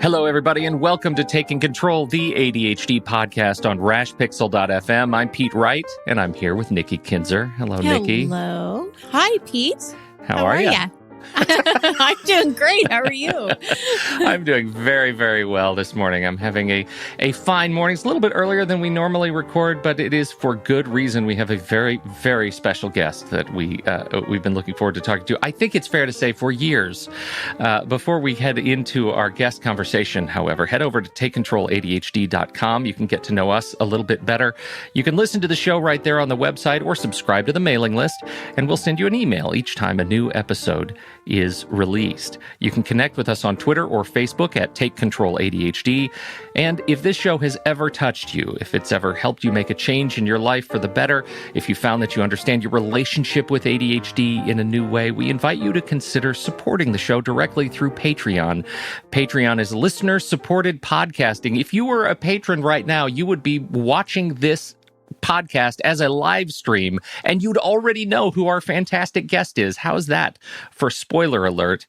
Hello, everybody, and welcome to Taking Control, the ADHD podcast on rashpixel.fm. I'm Pete Wright, and I'm here with Nikki Kinzer. Hello, Nikki. Hello. Hi, Pete. How are you? I'm doing great. How are you? I'm doing very, very well this morning. I'm having a fine morning. It's a little bit earlier than we normally record, but it is for good reason. We have a very, very special guest that we've been looking forward to talking to. I think it's fair to say for years. Before we head into our guest conversation, however, head over to takecontroladhd.com. You can get to know us a little bit better. You can listen to the show right there on the website or subscribe to the mailing list, and we'll send you an email each time a new episode is released. You can connect with us on Twitter or Facebook at Take Control ADHD. And if this show has ever touched you, if it's ever helped you make a change in your life for the better, if you found that you understand your relationship with ADHD in a new way, we invite you to consider supporting the show directly through Patreon. Patreon is listener-supported podcasting. If you were a patron right now, you would be watching this podcast as a live stream, and you'd already know who our fantastic guest is. How's that for spoiler alert?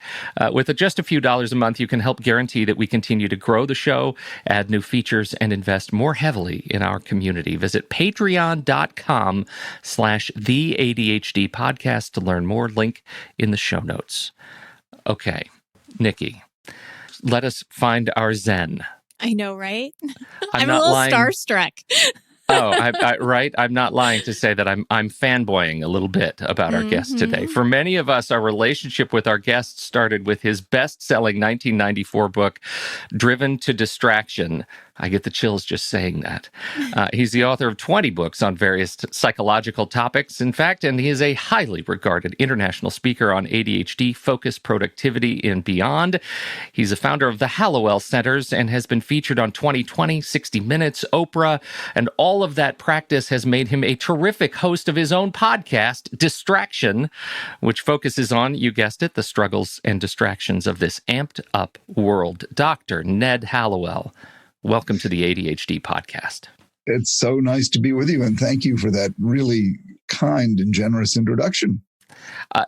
With just a few dollars a month, you can help guarantee that we continue to grow the show, add new features, and invest more heavily in our community. Visit patreon.com/the ADHD podcast to learn more. Link in the show notes. Okay, Nikki, let us find our Zen. I know, right? I'm a not little lying. starstruck. Right. I'm not lying to say that I'm fanboying a little bit about our guest today. For many of us, our relationship with our guest started with his best-selling 1994 book, Driven to Distraction. I get the chills just saying that. He's the author of 20 books on various psychological topics, in fact, and he is a highly regarded international speaker on ADHD, focus, productivity, and beyond. He's a founder of the Hallowell Centers and has been featured on 2020, 60 Minutes, Oprah, and all of that practice has made him a terrific host of his own podcast, Distraction, which focuses on, you guessed it, the struggles and distractions of this amped-up world. Dr. Ned Hallowell, welcome to the ADHD podcast. It's so nice to be with you, and thank you for that really kind and generous introduction.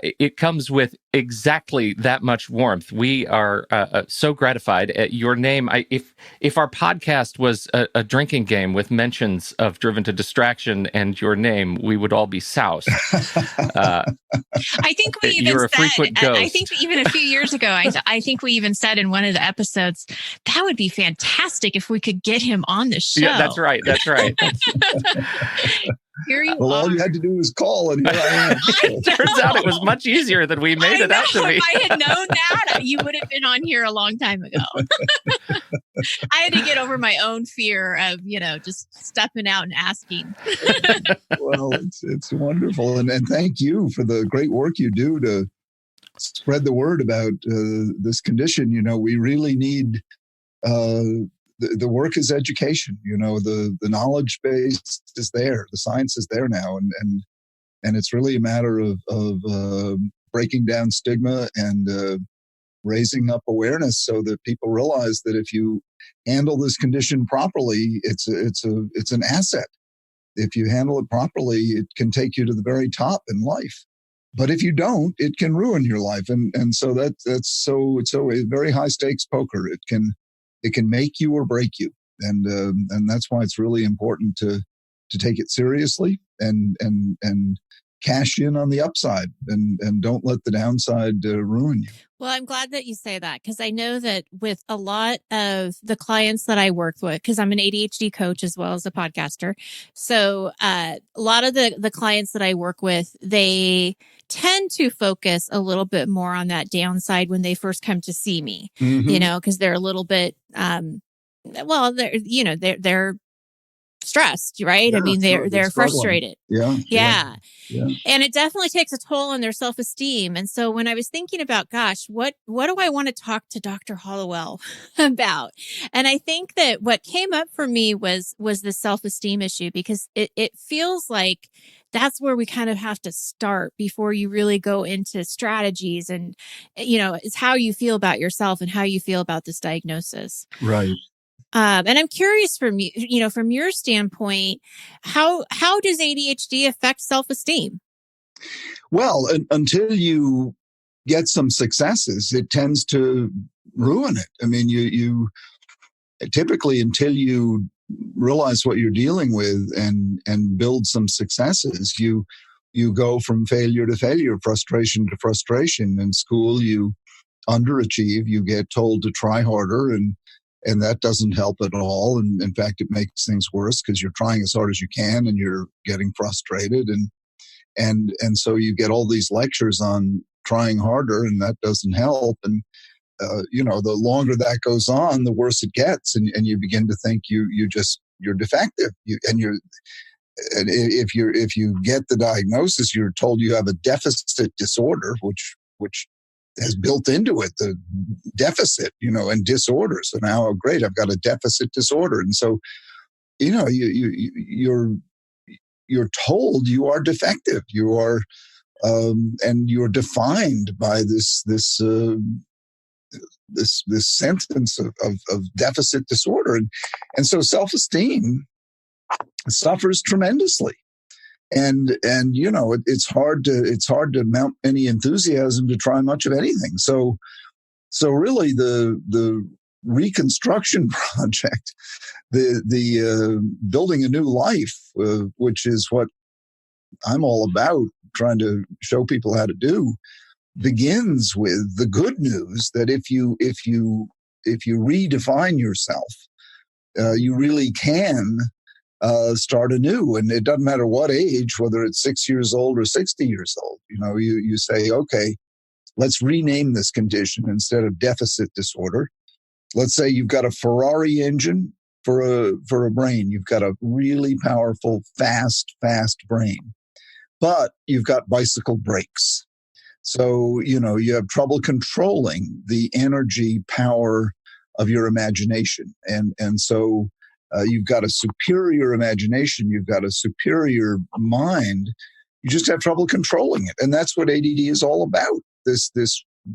It comes with exactly that much warmth. We are so gratified at your name. If our podcast was a drinking game with mentions of Driven to Distraction and your name, we would all be soused. I think we even you're a said, frequent ghost. I think even a few years ago, I think we even said in one of the episodes, that would be fantastic if we could get him on the show. Yeah, that's right. Here you Well, are. all you had to do was call, and here I am. Turns out it was much easier than we made it out to be. If I had known that, you would have been on here a long time ago. I had to get over my own fear of, just stepping out and asking. Well, it's wonderful, and thank you for the great work you do to spread the word about this condition. We really need. The work is education. The knowledge base is there. The science is there now. And it's really a matter of breaking down stigma and raising up awareness so that people realize that if you handle this condition properly, it's an asset. If you handle it properly, it can take you to the very top in life. But if you don't, it can ruin your life. And so it's a very high stakes poker. It can make you or break you, and that's why it's really important to take it seriously and cash in on the upside and don't let the downside ruin you. Well, I'm glad that you say that, because I know that with a lot of the clients that I work with, because I'm an ADHD coach as well as a podcaster. So a lot of the clients that I work with, they tend to focus a little bit more on that downside when they first come to see me, because they're a little bit, they're stressed, right? Yeah, I mean, they're frustrated. Yeah. And it definitely takes a toll on their self-esteem. And so when I was thinking about, gosh, what do I want to talk to Dr. Hallowell about? And I think that what came up for me was the self-esteem issue, because it feels like that's where we kind of have to start before you really go into strategies. And, it's how you feel about yourself and how you feel about this diagnosis. Right. And I'm curious from you, from your standpoint, how does ADHD affect self-esteem? Well, until you get some successes, it tends to ruin it. I mean, you typically, until you realize what you're dealing with and build some successes, you go from failure to failure, frustration to frustration. In school, you underachieve, you get told to try harder, and that doesn't help at all. And in fact, it makes things worse because you're trying as hard as you can and you're getting frustrated. And so you get all these lectures on trying harder, and that doesn't help. And the longer that goes on, the worse it gets, and you begin to think you're defective. And if you get the diagnosis, you're told you have a deficit disorder, which has built into it the deficit, and disorder. So now, oh, great, I've got a deficit disorder, and so you're told you are defective. You are, and you're defined by this sentence of deficit disorder, and so self-esteem suffers tremendously. And it's hard to mount any enthusiasm to try much of anything. So really the reconstruction project, the building a new life, which is what I'm all about, trying to show people how to do, begins with the good news that if you redefine yourself, you really can start anew. And it doesn't matter what age, whether it's 6 years old or 60 years old. You say, okay, let's rename this condition instead of deficit disorder. Let's say you've got a Ferrari engine for a brain. You've got a really powerful, fast brain, but you've got bicycle brakes. So, you have trouble controlling the energy power of your imagination. And so you've got a superior imagination. You've got a superior mind. You just have trouble controlling it. And that's what ADD is all about. This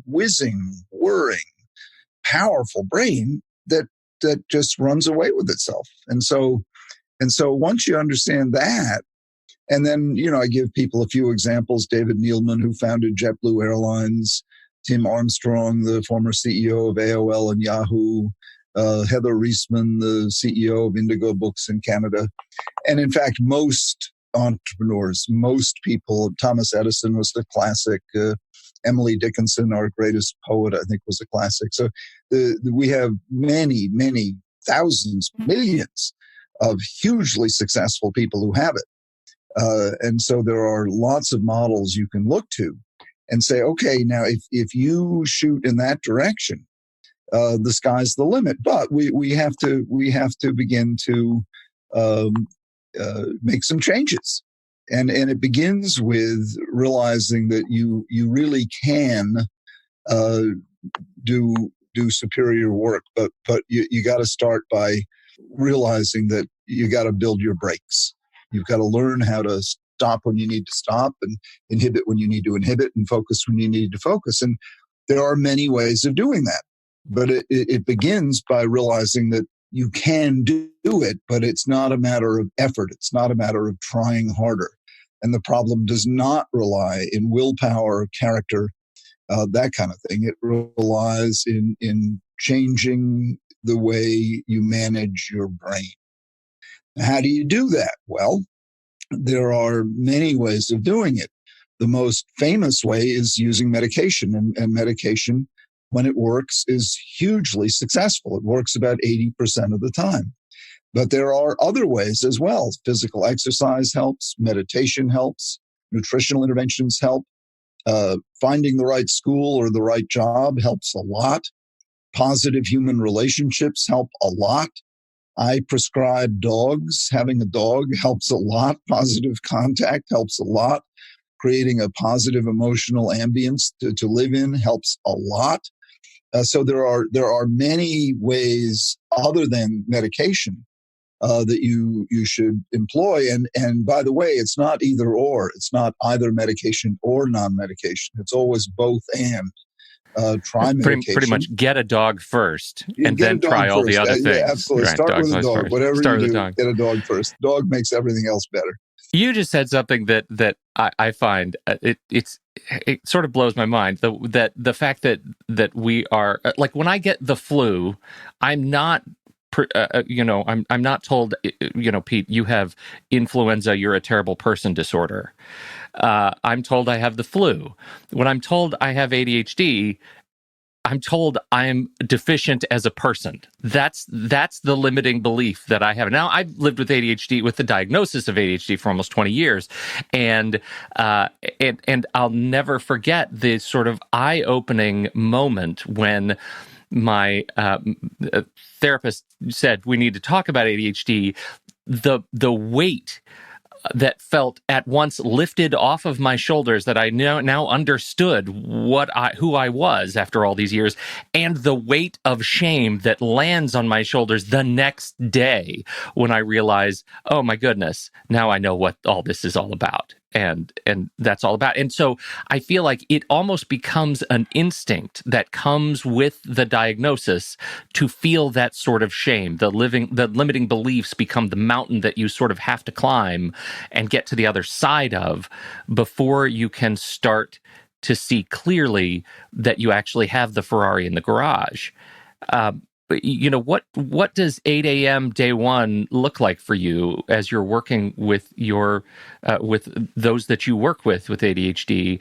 whizzing, whirring, powerful brain that just runs away with itself. And so once you understand that, and then, I give people a few examples. David Neeleman, who founded JetBlue Airlines, Tim Armstrong, the former CEO of AOL and Yahoo, Heather Reisman, the CEO of Indigo Books in Canada. And in fact, most entrepreneurs, most people, Thomas Edison was the classic, Emily Dickinson, our greatest poet, I think, was a classic. So we have many, many thousands, millions of hugely successful people who have it. And so there are lots of models you can look to and say, okay, now if you shoot in that direction, the sky's the limit. But we have to begin to make some changes, and it begins with realizing that you really can do superior work, but you got to start by realizing that you got to build your brakes. You've got to learn how to stop when you need to stop, and inhibit when you need to inhibit, and focus when you need to focus. And there are many ways of doing that. But it begins by realizing that you can do it, but it's not a matter of effort. It's not a matter of trying harder. And the problem does not rely in willpower, character, that kind of thing. It relies in changing the way you manage your brain. How do you do that? Well, there are many ways of doing it. The most famous way is using medication, and medication, when it works, is hugely successful. It works about 80% of the time. But there are other ways as well. Physical exercise helps, meditation helps, nutritional interventions help, finding the right school or the right job helps a lot. Positive human relationships help a lot. I prescribe dogs. Having a dog helps a lot. Positive contact helps a lot. Creating a positive emotional ambience to live in helps a lot. So there are many ways other than medication that you should employ. And by the way, it's not either or. It's not either medication or non-medication. It's always both and. Try medication. Pretty much get a dog first, and then try all the other things. Yeah, absolutely. Right, Start with a dog. First. Whatever Start you with do, a dog. get a dog first. Dog makes everything else better. You just said something that I find it sort of blows my mind. The fact that we are like, when I get the flu, I'm not. I'm not told, Pete, you have influenza, you're a terrible person disorder. I'm told I have the flu. When I'm told I have ADHD, I'm told I'm deficient as a person. That's the limiting belief that I have. Now, I've lived with ADHD, with the diagnosis of ADHD, for almost 20 years, and I'll never forget the sort of eye-opening moment when my therapist said, we need to talk about ADHD. The weight that felt at once lifted off of my shoulders, that I now understood who I was after all these years, and the weight of shame that lands on my shoulders the next day when I realize, oh my goodness, now I know what all this is all about. And that's all about. And so I feel like it almost becomes an instinct that comes with the diagnosis to feel that sort of shame. The limiting beliefs become the mountain that you sort of have to climb and get to the other side of before you can start to see clearly that you actually have the Ferrari in the garage. What does 8 a.m. day one look like for you as you're working with with those that you work with ADHD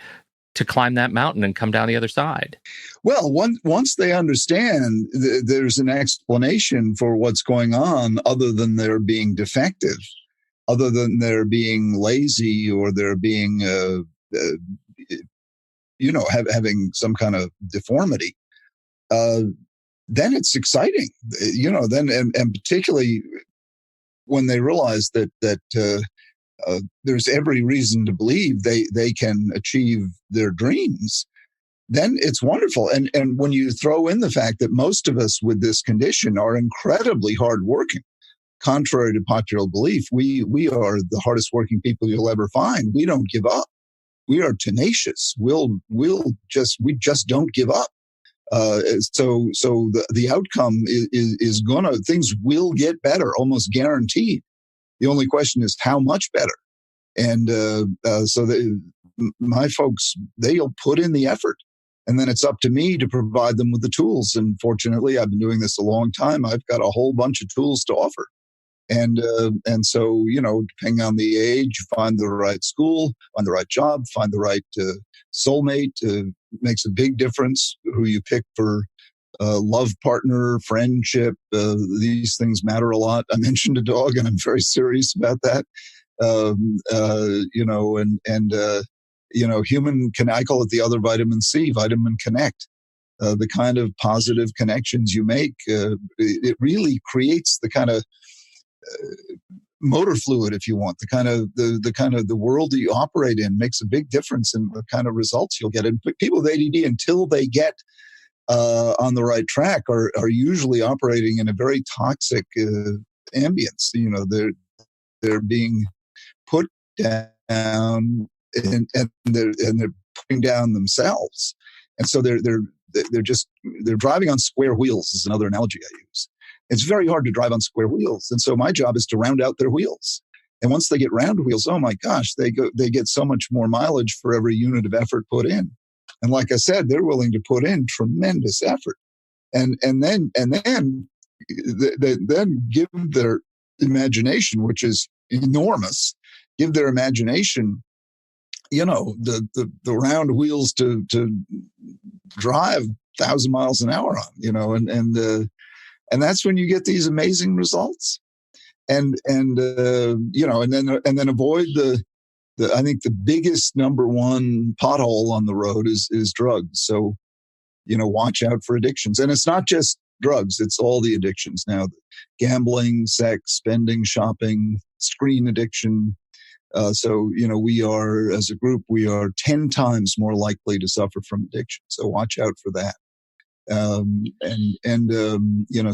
to climb that mountain and come down the other side? Well, once they understand, there's an explanation for what's going on, other than they're being defective, other than they're being lazy, or they're being, having some kind of deformity. Then it's exciting, then, and particularly when they realize that there's every reason to believe they can achieve their dreams, then it's wonderful. And when you throw in the fact that most of us with this condition are incredibly hardworking, contrary to popular belief, we are the hardest working people you'll ever find. We don't give up. We are tenacious. We just don't give up. So the outcome is things will get better, almost guaranteed. The only question is how much better. And my folks, they'll put in the effort, and then it's up to me to provide them with the tools. And fortunately, I've been doing this a long time. I've got a whole bunch of tools to offer. And so, depending on the age, find the right school, find the right job, find the right soulmate. Makes a big difference who you pick for love partner, friendship. These things matter a lot. I mentioned a dog, and I'm very serious about that. Human I call it the other vitamin C, vitamin connect. The kind of positive connections you make, it really creates the kind of motor fluid, if you want, the kind of the world that you operate in makes a big difference in the kind of results you'll get. And people with ADD, until they get on the right track, are usually operating in a very toxic ambience. They're being put down, and they're putting down themselves, and so they're driving on square wheels is another analogy I use. It's very hard to drive on square wheels. And so my job is to round out their wheels. And once they get round wheels, oh my gosh, they get so much more mileage for every unit of effort put in. And like I said, they're willing to put in tremendous effort. And then give their imagination, which is enormous, give their imagination, the round wheels to drive 1,000 miles an hour on, and that's when you get these amazing results, and then avoid the I think the biggest number one pothole on the road is drugs. So, watch out for addictions, and it's not just drugs; it's all the addictions now: gambling, sex, spending, shopping, screen addiction. So we are, as a group, we are 10 times more likely to suffer from addiction. So watch out for that.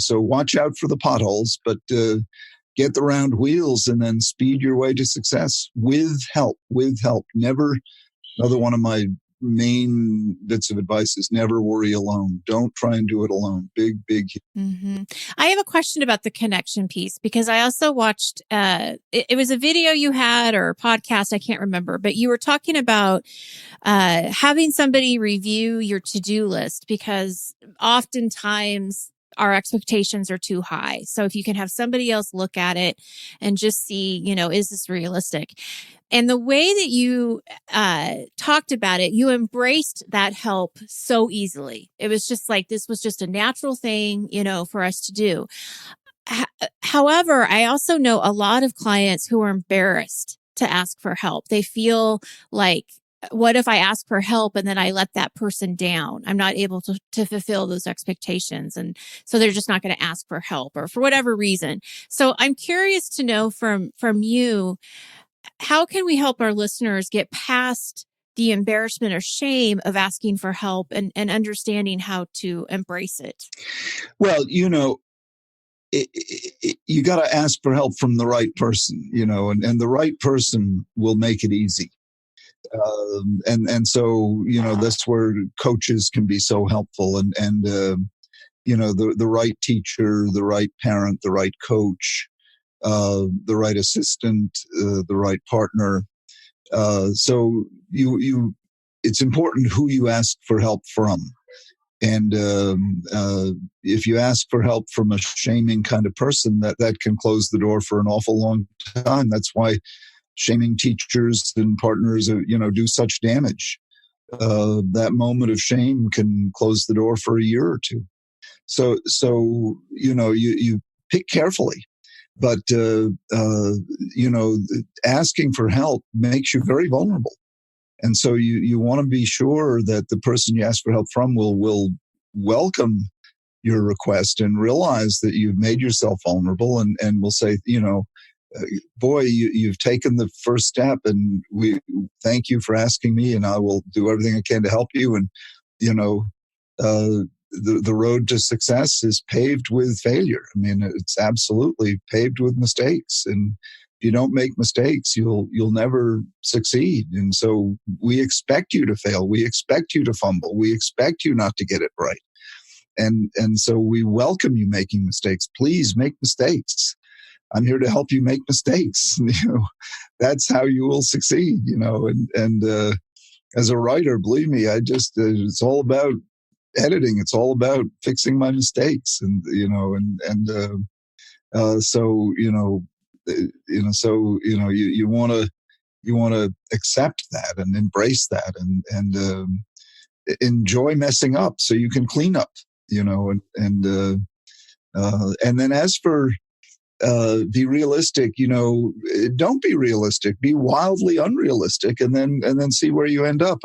So watch out for the potholes, but get the round wheels and then speed your way to success with help. Never, another one of my main bits of advice is never worry alone. Don't try and do it alone. Big. Mm-hmm. I have a question about the connection piece, because I also watched, it was a video you had or a podcast, I can't remember, but you were talking about having somebody review your to-do list, because oftentimes our expectations are too high. So if you can have somebody else look at it and just see, is this realistic? And the way that you talked about it, you embraced that help so easily. It was just like, this was just a natural thing, for us to do. However, I also know a lot of clients who are embarrassed to ask for help. They feel like, what if I ask for help and then I let that person down? I'm not able to fulfill those expectations. And so they're just not going to ask for help, or for whatever reason. So I'm curious to know from you, how can we help our listeners get past the embarrassment or shame of asking for help, and understanding how to embrace it? Well, you got to ask for help from the right person, and the right person will make it easy. And so, that's where coaches can be so helpful, and the right teacher, the right parent, the right coach, the right assistant, the right partner. So it's important who you ask for help from. And if you ask for help from a shaming kind of person, that can close the door for an awful long time. That's why shaming teachers and partners, do such damage. That moment of shame can close the door for a year or two. So you pick carefully, but asking for help makes you very vulnerable. And so you want to be sure that the person you ask for help from will welcome your request and realize that you've made yourself vulnerable, and will say, boy, you've taken the first step, and we thank you for asking me, and I will do everything I can to help you. And, the road to success is paved with failure. I mean, it's absolutely paved with mistakes. And if you don't make mistakes, you'll never succeed. And so we expect you to fail. We expect you to fumble. We expect you not to get it right. And so we welcome you making mistakes. Please make mistakes. I'm here to help you make mistakes. That's how you will succeed, and as a writer, believe me, it's all about editing. It's all about fixing my mistakes. And, so, you want to accept that and embrace that, and enjoy messing up so you can clean up, and then as for, be realistic, don't be realistic, be wildly unrealistic, and then see where you end up.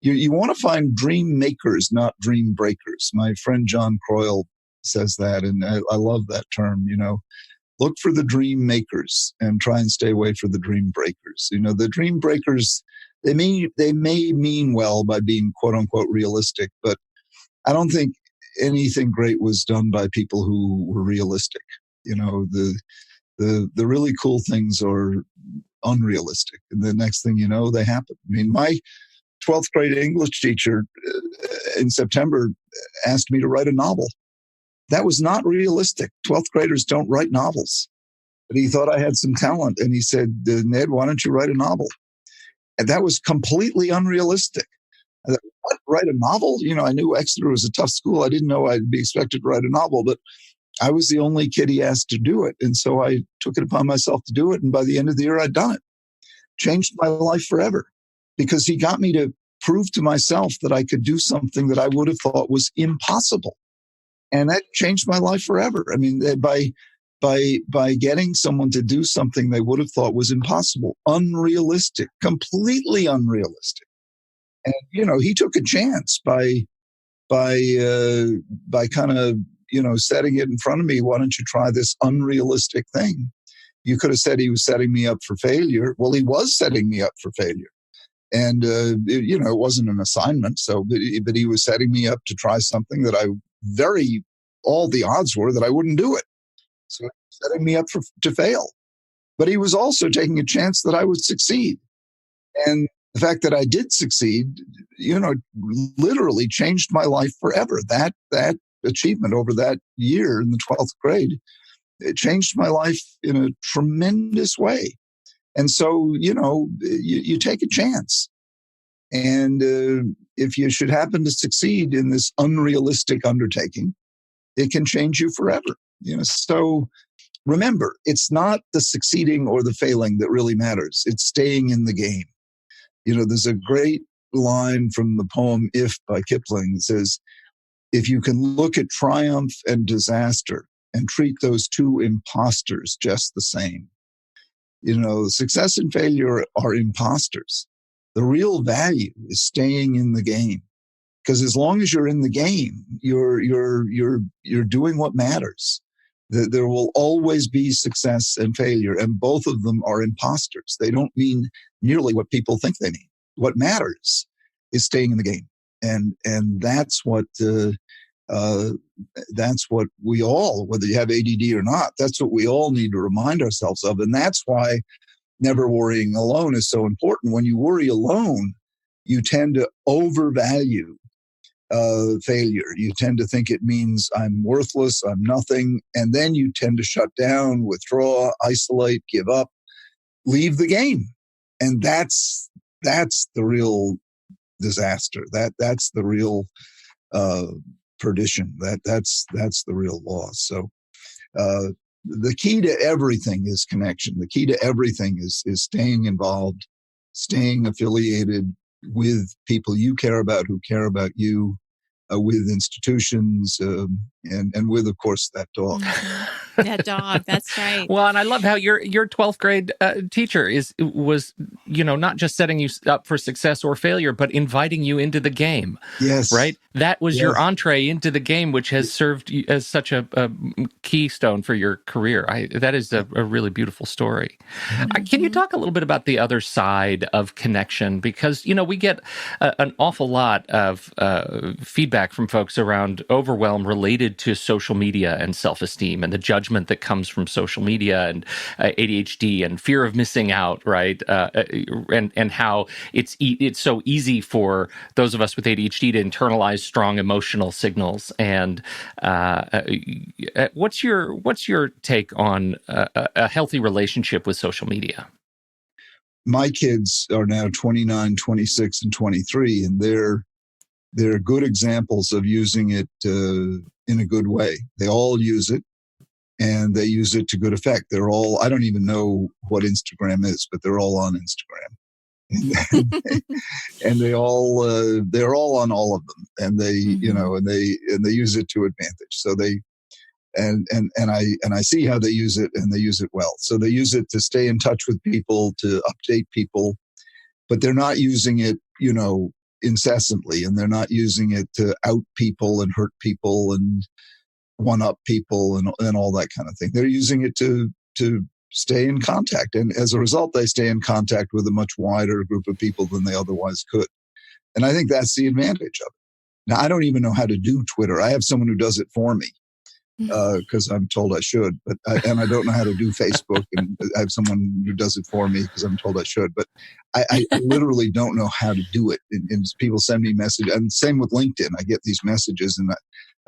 You want to find dream makers, not dream breakers. My friend John Croyle says that, and I love that term. Look for the dream makers and try and stay away from the dream breakers. The dream breakers, they may mean well by being quote unquote realistic, but I don't think anything great was done by people who were realistic. The really cool things are unrealistic, and the next thing you know, they happen. I mean, my 12th grade English teacher in September asked me to write a novel. That was not realistic. 12th graders don't write novels. But he thought I had some talent, and he said, Ned, why don't you write a novel? And that was completely unrealistic. I thought, what, write a novel? I knew Exeter was a tough school. I didn't know I'd be expected to write a novel, but I was the only kid he asked to do it. And so I took it upon myself to do it. And by the end of the year, I'd done it. Changed my life forever, because he got me to prove to myself that I could do something that I would have thought was impossible. And that changed my life forever. I mean, by getting someone to do something they would have thought was impossible, unrealistic, completely unrealistic. And, he took a chance by kind of, setting it in front of me. Why don't you try this unrealistic thing? You could have said he was setting me up for failure. Well, he was setting me up for failure. And, it wasn't an assignment. So, but he was setting me up to try something that all the odds were that I wouldn't do it. So he was setting me up to fail. But he was also taking a chance that I would succeed. And The fact that I did succeed, literally changed my life forever. That achievement over that year in the 12th grade, it changed my life in a tremendous way. And so, you take a chance. And if you should happen to succeed in this unrealistic undertaking, it can change you forever. So remember, it's not the succeeding or the failing that really matters. It's staying in the game. There's a great line from the poem If by Kipling that says, if you can look at triumph and disaster and treat those two imposters just the same. Success and failure are imposters. The real value is staying in the game. Because as long as you're in the game, you're doing what matters. There will always be success and failure, and both of them are imposters. They don't mean nearly what people think they mean. What matters is staying in the game, and that's what we all, whether you have ADD or not, that's what we all need to remind ourselves of, and that's why never worrying alone is so important. When you worry alone, you tend to overvalue failure. You tend to think it means I'm worthless, I'm nothing, and then you tend to shut down, withdraw, isolate, give up, leave the game, and that's the real disaster. That's the real perdition. That's the real loss. So the key to everything is connection. The key to everything is staying involved, staying affiliated with people you care about who care about you, with institutions, and with, of course, that dog. That dog, that's right. Well, and I love how your 12th grade teacher was not just setting you up for success or failure, but inviting you into the game. Yes. Right? That was yes. your entree into the game, which has served as such a keystone for your career. That is a really beautiful story. Mm-hmm. Can you talk a little bit about the other side of connection? Because, we get an awful lot of feedback from folks around overwhelm related to social media and self-esteem and the judgment that comes from social media and ADHD and fear of missing out, right? And how it's so easy for those of us with ADHD to internalize strong emotional signals. And what's your take on a healthy relationship with social media? My kids are now 29, 26, and 23, and they're good examples of using it in a good way. They all use it, and they use it to good effect. I don't even know what Instagram is, but they're all on Instagram. And they're all on all of them, and they and they use it to advantage. So they and I see how they use it, and they use it well. So they use it to stay in touch with people, to update people, but they're not using it incessantly, and they're not using it to out people and hurt people and one up people and all that kind of thing. They're using it to stay in contact, and as a result, they stay in contact with a much wider group of people than they otherwise could. And I think that's the advantage of it. Now, I don't even know how to do Twitter. I have someone who does it for me because I'm told I should, and I don't know how to do Facebook, and I have someone who does it for me because I'm told I should, but I literally don't know how to do it. And people send me messages, and same with LinkedIn. I get these messages, and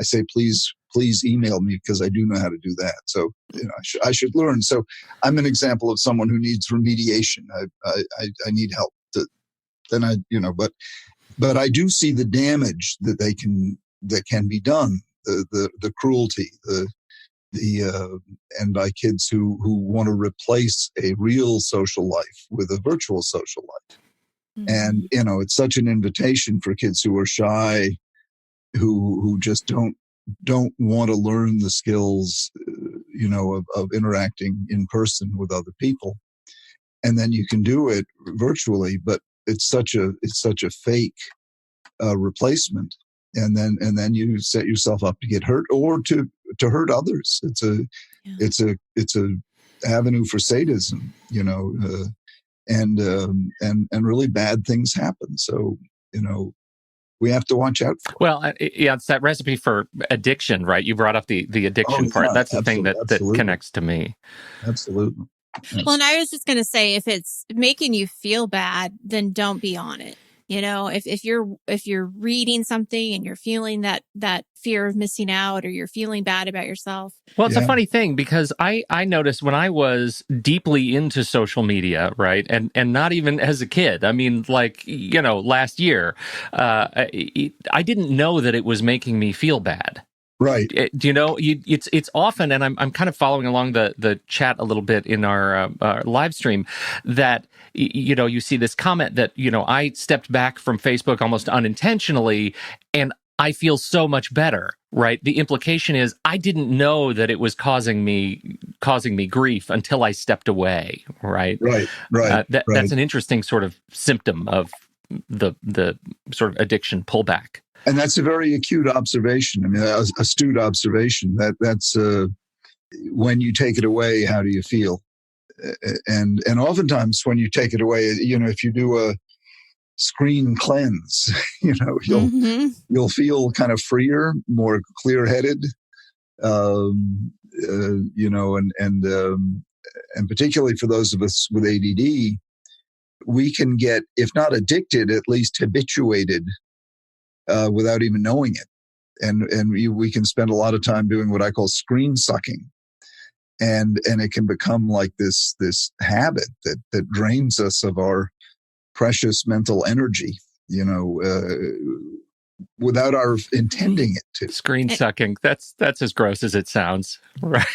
I say, please email me because I do know how to do that. So I should learn. So I'm an example of someone who needs remediation. I need help. But I do see the damage that can be done. The cruelty, and by kids who want to replace a real social life with a virtual social life. Mm-hmm. And it's such an invitation for kids who are shy, who just don't want to learn the skills, of interacting in person with other people. And then you can do it virtually, but it's such a fake replacement. And then you set yourself up to get hurt or to hurt others. It's a avenue for sadism, and really bad things happen. So, we have to watch out for it. Well, it's that recipe for addiction, right? You brought up the addiction part. That's the thing that connects to me. Absolutely. Well, and I was just going to say, if it's making you feel bad, then don't be on it. You know, if you're reading something and you're feeling that fear of missing out, or you're feeling bad about yourself. Well, it's a funny thing because I noticed when I was deeply into social media, right, and not even as a kid. I mean, like, you know, last year, I didn't know that it was making me feel bad. Right. Do you know? It's often, and I'm kind of following along the chat a little bit in our live stream, that you know, you see this comment that, you know, I stepped back from Facebook almost unintentionally, and I feel so much better. Right. The implication is I didn't know that it was causing me grief until I stepped away. Right. Right. Right. That's an interesting sort of symptom of the sort of addiction pullback. And that's a very acute observation. I mean, astute observation. That's when you take it away, how do you feel? And oftentimes when you take it away, you know, if you do a screen cleanse, you know, you'll feel kind of freer, more clear-headed, you know, and particularly for those of us with ADD, we can get, if not addicted, at least habituated without even knowing it. And we can spend a lot of time doing what I call screen sucking. And it can become like this habit that drains us of our precious mental energy, you know, without our intending it to. Screen sucking. That's as gross as it sounds. Right.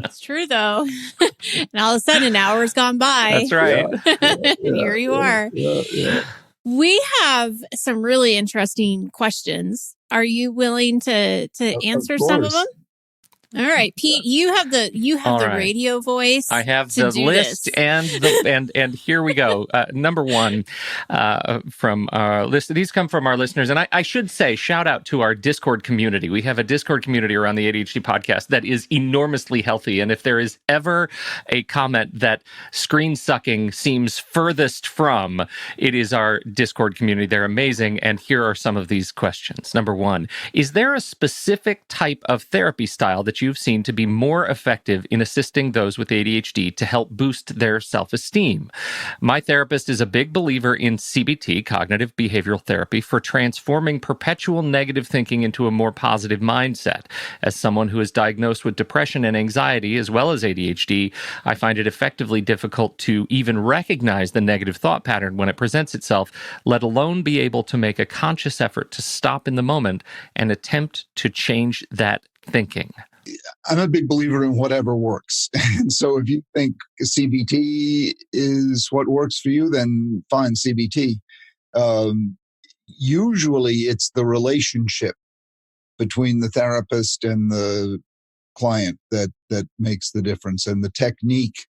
It's true, though. And all of a sudden, an hour's gone by. That's right. And here you are. We have some really interesting questions. Are you willing to answer some of them? All right, Pete, you have the radio voice. I have the list and here we go. Number one from our list. These come from our listeners, and I should say, shout out to our Discord community. We have a Discord community around the ADHD podcast that is enormously healthy. And if there is ever a comment that screen sucking seems furthest from, it is our Discord community. They're amazing. And here are some of these questions. Number one, is there a specific type of therapy style that you've seen to be more effective in assisting those with ADHD to help boost their self-esteem? My therapist is a big believer in CBT, cognitive behavioral therapy, for transforming perpetual negative thinking into a more positive mindset. As someone who is diagnosed with depression and anxiety, as well as ADHD, I find it effectively difficult to even recognize the negative thought pattern when it presents itself, let alone be able to make a conscious effort to stop in the moment and attempt to change that thinking. I'm a big believer in whatever works. And so if you think CBT is what works for you, then fine, CBT. Usually it's the relationship between the therapist and the client that makes the difference. And the technique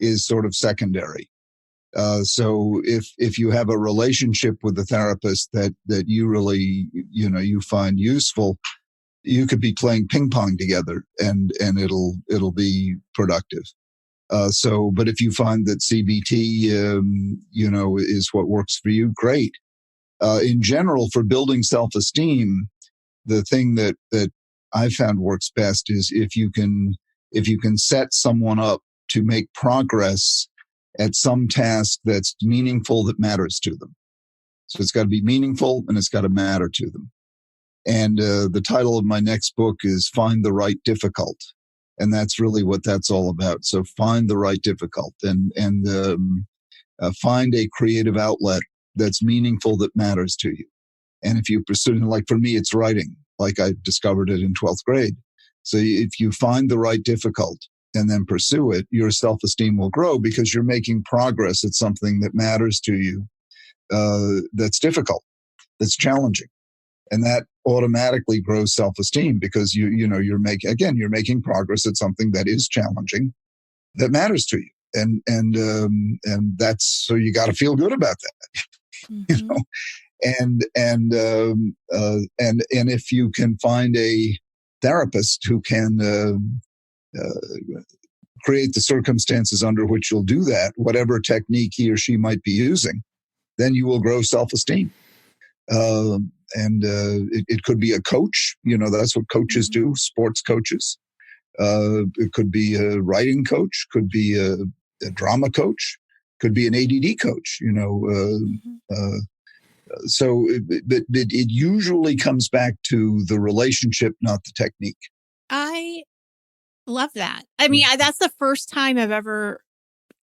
is sort of secondary. So if you have a relationship with the therapist that you really, you know, you find useful, you could be playing ping pong together and it'll be productive. But if you find that CBT, you know, is what works for you, great. In general, for building self-esteem, the thing that I've found works best is if you can set someone up to make progress at some task that's meaningful, that matters to them. So it's got to be meaningful and it's got to matter to them. And the title of my next book is Find the Right Difficult. And that's really what that's all about. So find the right difficult and find a creative outlet that's meaningful, that matters to you. And if you pursue, like for me, it's writing, like I discovered it in 12th grade. So if you find the right difficult and then pursue it, your self-esteem will grow because you're making progress at something that matters to you, that's difficult, that's challenging. And that automatically grows self-esteem because you're making progress at something that is challenging, that matters to you. And that's, so you got to feel good about that, you know? And if you can find a therapist who can create the circumstances under which you'll do that, whatever technique he or she might be using, then you will grow self-esteem. It could be a coach, you know, that's what coaches do, sports coaches. It could be a writing coach, could be a drama coach, could be an ADD coach, so it usually comes back to the relationship, not the technique. I love that. I mean, that's the first time I've ever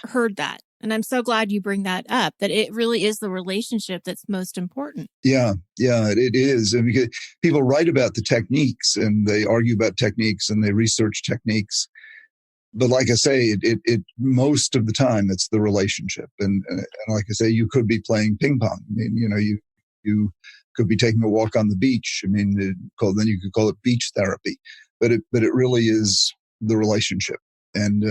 heard that. And I'm so glad you bring that up, that it really is the relationship that's most important. Yeah, it is. And because people write about the techniques and they argue about techniques and they research techniques. But like I say, it most of the time it's the relationship. And like I say, you could be playing ping pong. I mean, you could be taking a walk on the beach. I mean, then you could call it beach therapy. But it really is the relationship. And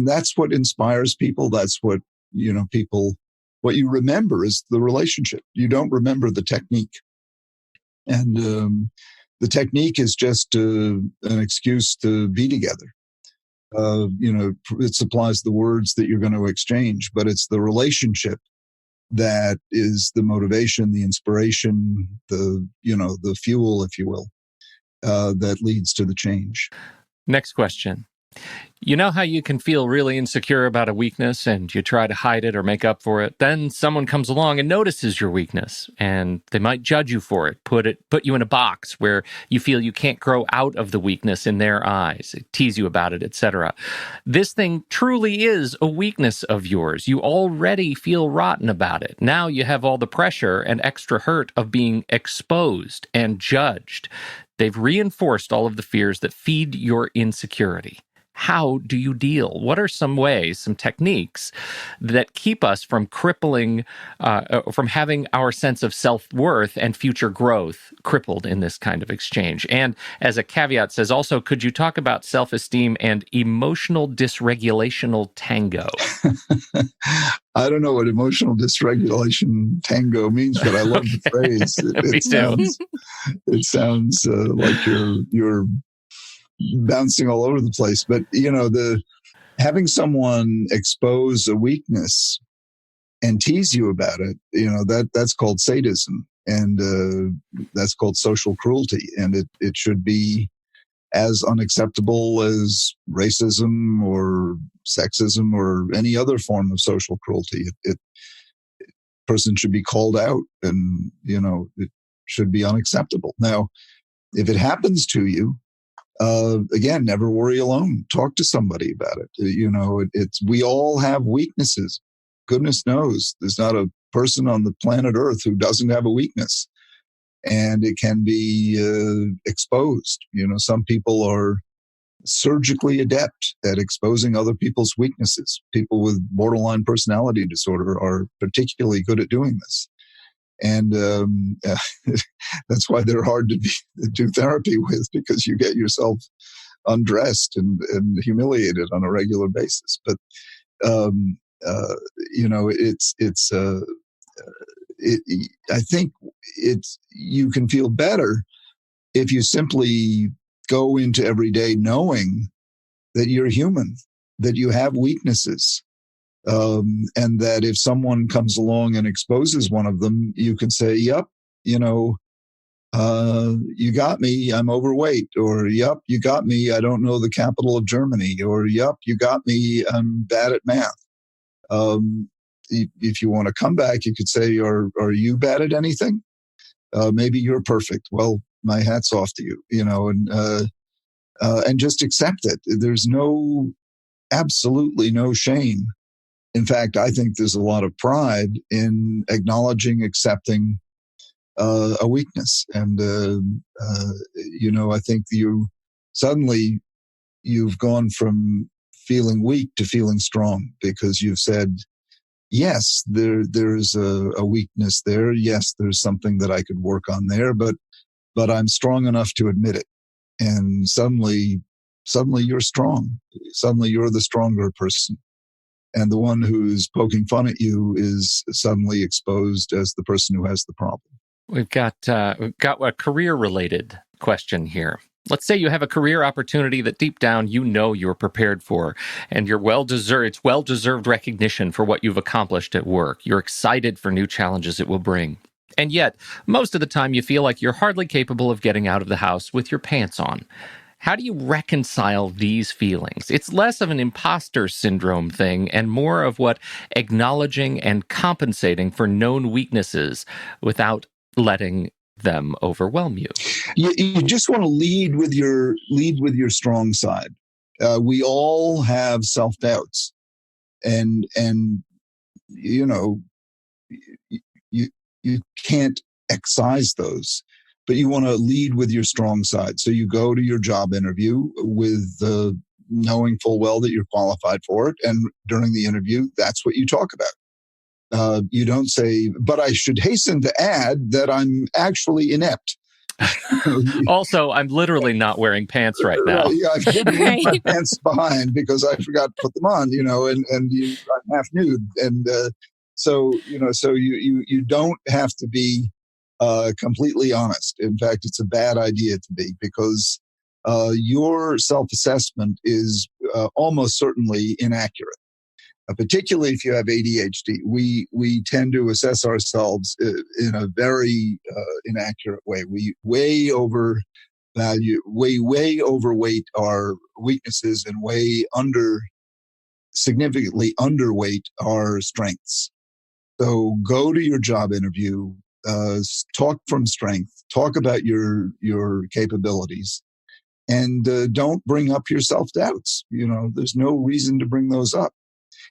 that's what inspires people. That's what, what you remember is the relationship. You don't remember the technique. And the technique is just an excuse to be together. It supplies the words that you're going to exchange, but it's the relationship that is the motivation, the inspiration, the fuel, if you will, that leads to the change. Next question. You know how you can feel really insecure about a weakness and you try to hide it or make up for it? Then someone comes along and notices your weakness and they might judge you for it, put you in a box where you feel you can't grow out of the weakness in their eyes, tease you about it, etc. This thing truly is a weakness of yours. You already feel rotten about it. Now you have all the pressure and extra hurt of being exposed and judged. They've reinforced all of the fears that feed your insecurity. How do you deal? What are some ways, some techniques that keep us from crippling, from having our sense of self-worth and future growth crippled in this kind of exchange? And as a caveat says also, could you talk about self-esteem and emotional dysregulational tango? I don't know what emotional dysregulation tango means, but I love the phrase. It sounds like you're bouncing all over the place. But having someone expose a weakness and tease you about it, that's called sadism, and that's called social cruelty, and it should be as unacceptable as racism or sexism or any other form of social cruelty. Person should be called out, and it should be unacceptable. Now, if it happens to you, again, never worry alone. Talk to somebody about it. We all have weaknesses. Goodness knows there's not a person on the planet Earth who doesn't have a weakness, and it can be exposed. Some people are surgically adept at exposing other people's weaknesses. People with borderline personality disorder are particularly good at doing this. And that's why they're hard to do therapy with, because you get yourself undressed and humiliated on a regular basis. But I think you can feel better if you simply go into every day knowing that you're human, that you have weaknesses. And that if someone comes along and exposes one of them, you can say, yep, you got me, I'm overweight, or yep, you got me, I don't know the capital of Germany, or yep, you got me, I'm bad at math. If you want to come back, you could say, are you bad at anything? Maybe you're perfect. Well, my hat's off to you, and just accept it. There's absolutely no shame. In fact, I think there's a lot of pride in acknowledging, accepting a weakness. And, I think you've gone from feeling weak to feeling strong, because you've said, yes, there's a weakness there. Yes, there's something that I could work on there, but I'm strong enough to admit it. And suddenly you're strong. Suddenly you're the stronger person. And the one who's poking fun at you is suddenly exposed as the person who has the problem. We've got a career-related question here. Let's say you have a career opportunity that deep down you're prepared for, and it's well-deserved recognition for what you've accomplished at work. You're excited for new challenges it will bring. And yet, most of the time you feel like you're hardly capable of getting out of the house with your pants on. How do you reconcile these feelings? It's less of an imposter syndrome thing and more of what acknowledging and compensating for known weaknesses without letting them overwhelm you. You just want to lead with your strong side. We all have self-doubts, and you know, you you can't excise those, but you want to lead with your strong side. So you go to your job interview with knowing full well that you're qualified for it, and during the interview, that's what you talk about. You don't say, "But I should hasten to add that I'm actually inept." Also, I'm literally not wearing pants right now. Yeah, I've hidden my pants behind because I forgot to put them on, and I'm half nude. And so you don't have to be completely honest. In fact, it's a bad idea to be, because your self-assessment is almost certainly inaccurate. Particularly if you have ADHD, we tend to assess ourselves in a very inaccurate way. We way overweight our weaknesses and significantly underweight our strengths. So go to your job interview, talk from strength, talk about your capabilities, and don't bring up your self-doubts. There's no reason to bring those up.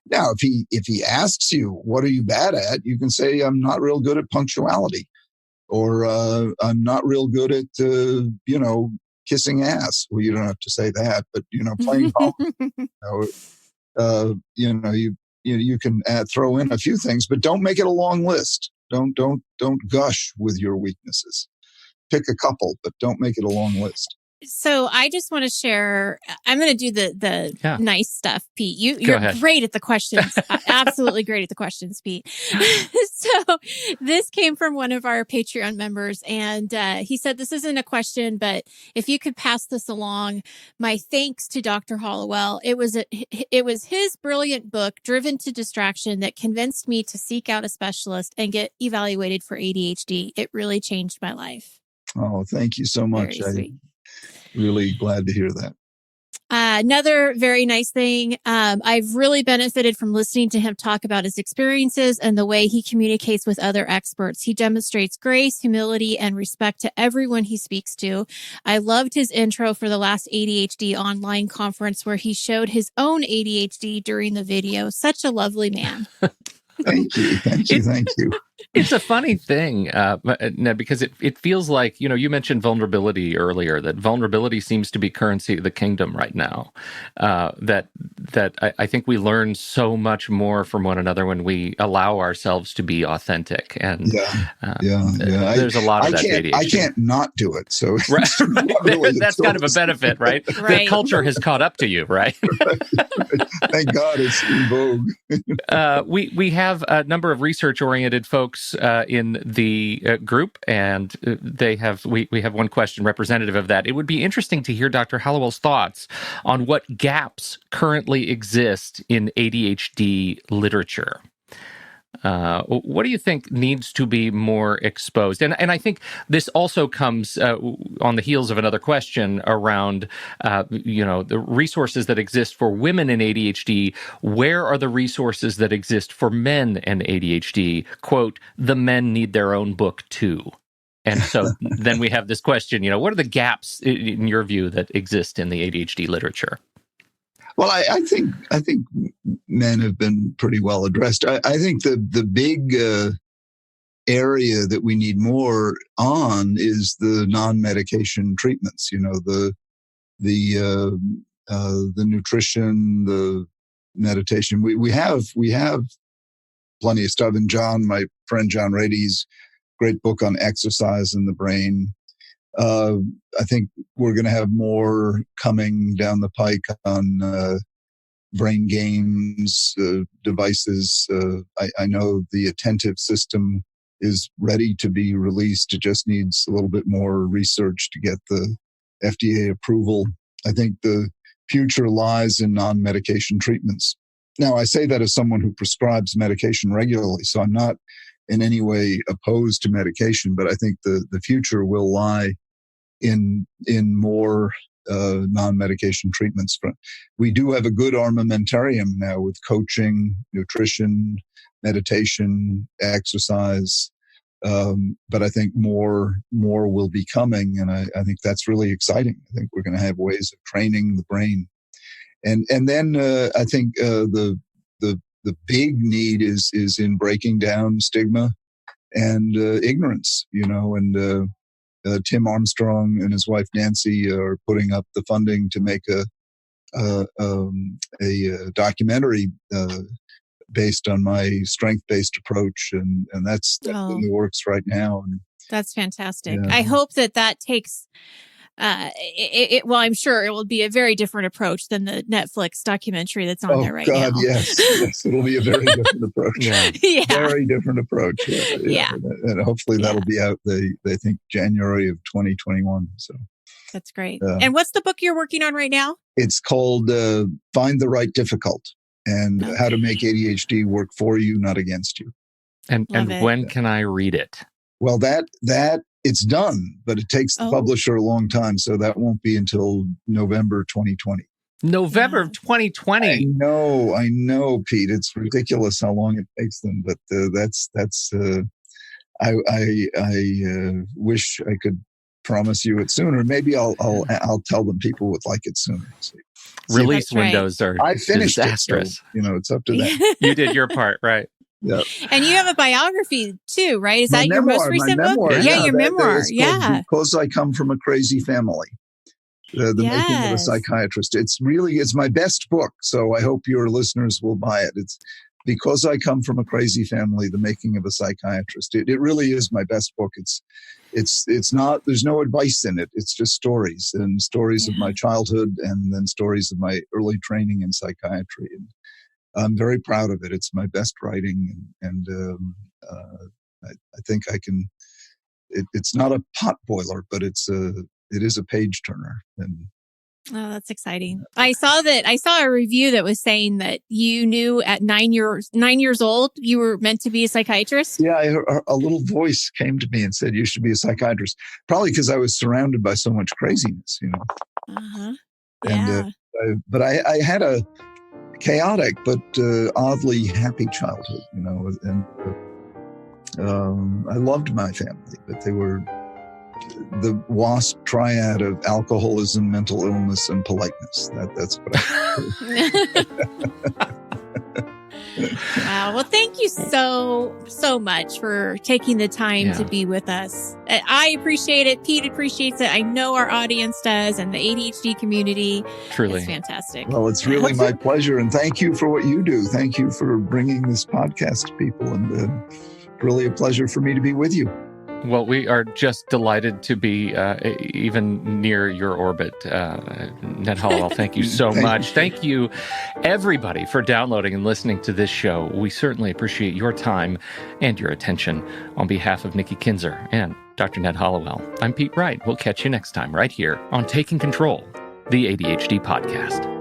Now, if he asks you, what are you bad at? You can say, I'm not real good at punctuality, or I'm not real good at, kissing ass. Well, you don't have to say that, but, playing golf, you can throw in a few things, but don't make it a long list. Don't gush with your weaknesses. Pick a couple, but don't make it a long list. So I just want to share, I'm going to do the nice stuff, Pete. You're great at the questions. Absolutely great at the questions, Pete. So this came from one of our Patreon members, and he said, this isn't a question, but if you could pass this along, my thanks to Dr. Hallowell. It was his brilliant book, Driven to Distraction, that convinced me to seek out a specialist and get evaluated for ADHD. It really changed my life. Oh, thank you so much. Very sweet. Really glad to hear that. Another very nice thing. I've really benefited from listening to him talk about his experiences and the way he communicates with other experts. He demonstrates grace, humility, and respect to everyone he speaks to. I loved his intro for the last ADHD online conference where he showed his own ADHD during the video. Such a lovely man. Thank you. It's a funny thing, Ned, because it feels like, you mentioned vulnerability earlier, that vulnerability seems to be currency of the kingdom right now. That I think we learn so much more from one another when we allow ourselves to be authentic. And there's a lot of that ADHD. I can't not do it. So right. That's kind of a benefit, right? The culture has caught up to you, right? Thank God it's in vogue. We have a number of research-oriented folks in the group, and we have one question representative of that. It would be interesting to hear Dr. Hallowell's thoughts on what gaps currently exist in ADHD literature. What do you think needs to be more exposed? And I think this also comes on the heels of another question around, the resources that exist for women in ADHD. Where are the resources that exist for men and ADHD? Quote, the men need their own book too. And so then we have this question, what are the gaps in your view that exist in the ADHD literature? Well, I think men have been pretty well addressed. I think the big area that we need more on is the non-medication treatments. The nutrition, the meditation. We have plenty of stuff. And my friend John Rady's great book on exercise and the brain. I think we're going to have more coming down the pike on brain games, devices. I know the attentive system is ready to be released. It just needs a little bit more research to get the FDA approval. I think the future lies in non-medication treatments. Now, I say that as someone who prescribes medication regularly, so I'm not in any way opposed to medication, but I think the future will lie in more non-medication treatments. We do have a good armamentarium now with coaching, nutrition, meditation, exercise. But I think more will be coming, and I think that's really exciting. I think we're going to have ways of training the brain, and then I think the big need is in breaking down stigma and ignorance. And Tim Armstrong and his wife Nancy are putting up the funding to make a documentary based on my strength-based approach, and that's in the works right now. And that's fantastic. Yeah. I hope that takes. Well, I'm sure it will be a very different approach than the Netflix documentary that's on there right now. Yes, it'll be a very different approach. Yeah. Very different approach. Yeah. And hopefully that'll be out. They think January of 2021. So that's great. And what's the book you're working on right now? It's called "Find the Right Difficult" and how to make ADHD work for you, not against you. And when can I read it? Well, that it's done, but it takes the publisher a long time, so that won't be until November 2020. November of 2020. I know, Pete. It's ridiculous how long it takes them, but that's. I wish I could promise you it sooner. Maybe I'll tell them people would like it sooner. Release windows are I finished disastrous. It, so, it's up to them. You did your part, right? Yeah. And you have a biography too, right? Is that your most recent book? Yeah, your memoir. Yeah. Because I Come from a Crazy Family. The Making of a Psychiatrist. It's my best book, so I hope your listeners will buy it. It's Because I Come from a Crazy Family, The Making of a Psychiatrist. It really is my best book. It's not, there's no advice in it. It's just stories and stories of my childhood and then stories of my early training in psychiatry. And I'm very proud of it. It's my best writing, and I think I can. It's not a pot boiler, but it is a page turner. And that's exciting. I saw a review that was saying that you knew at 9 years old you were meant to be a psychiatrist. Yeah, a little voice came to me and said you should be a psychiatrist. Probably because I was surrounded by so much craziness, Yeah. And but I had a chaotic but oddly happy childhood, and I loved my family, but they were the WASP triad of alcoholism, mental illness, and politeness. That's what I Wow. Well, thank you so much for taking the time to be with us. I appreciate it. Pete appreciates it. I know our audience does, and the ADHD community. Truly. It's fantastic. Well, it's really my pleasure. And thank you for what you do. Thank you for bringing this podcast to people. And really a pleasure for me to be with you. Well, we are just delighted to be even near your orbit. Ned Hallowell, thank you so much. Thank you, everybody, for downloading and listening to this show. We certainly appreciate your time and your attention. On behalf of Nikki Kinzer and Dr. Ned Hallowell, I'm Pete Wright. We'll catch you next time right here on Taking Control, the ADHD podcast.